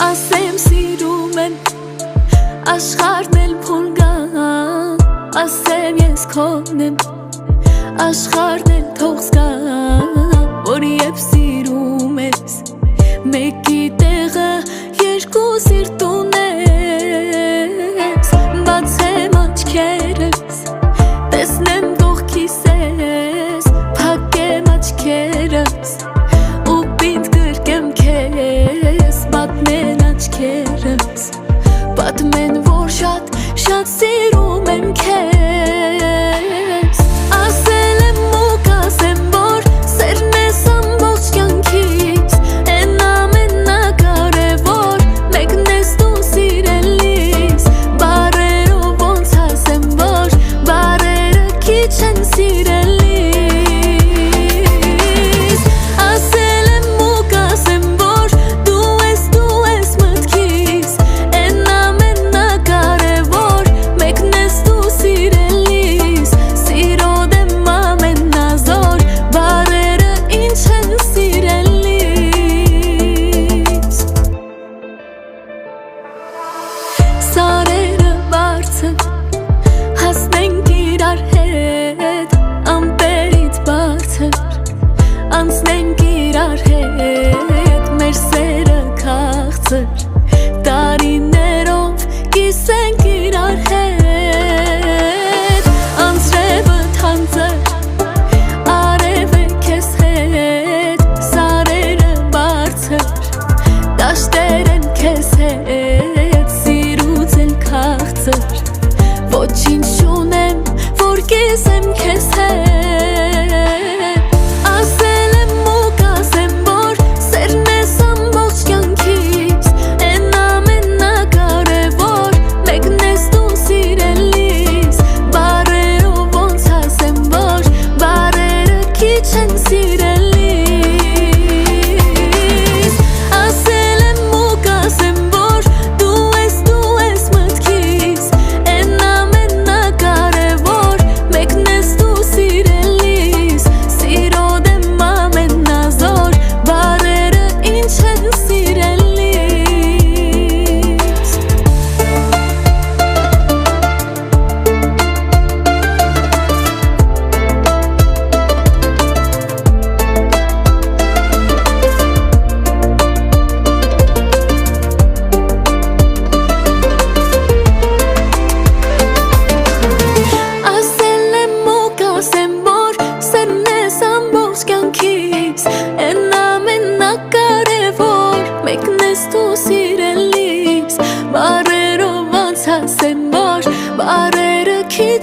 Ասեմ սիրում եմ աշխարհն էլ փոլ գա ասեմ ես քոն եմ աշխարհն էլ թող զգա որ երբ սիրում ես մեկի տեղը երկու սիրտ ունես բացեմ աչքերս տեսնեմ կողքիս ես փակեմ աչքերս ու պինդ գրկեմ քեզ պատմեն աչքերս պատմեն որ շատ սիրում եմ քեզ ասել եմ ու կասեմ որ սերն ես ամբողջ կյանքիս են ամենակարևոր մեկն ես դու սիրելիս բարերով ոնց ասեմ որ բարերը քիչ են սիրելիս ասել եմ ու կասեմ որ դու ես մտքիս են ամենակարևոր մեկն ես դու սիրելիս սիրո դեմ ամենազոր բարերը ինչ են սիրելիս սարերը բարձր հասնենք իրար հետ ամպերից բարձր անցնենք իրար հետ մեր սերը քաղցր տարիներով կիսենք իրար հետ անձրևը թանձր արև է քեզ հետ սարերը բարձր դաշտեր են քեզ հետ սիրուց էլ քաղցր ոչինչ չունեմ որ կիսեմ քեզ հետ ասել եմ ու կասեմ որ սերն ես ամբողջ կյանքիս են ամենակարևոր մեկն ես դու սիրելիս բարերով ոնց ասեմ որ բարերը քիչ են սիրելիս ասել եմ ու կասեմ որ դու ես մտքիս են ամենակարևոր մեկն ես դու սիրելիս սիրո դեմ ամենազոր բարերը ինչ են սիրելիս ասել եմ ու կասեմ որ սերն ես ամբողջ կյանքիս են ամենակարևոր մեկն ես դու սիրելիս բարերով ոնց ասեմ որ բարերը քիչ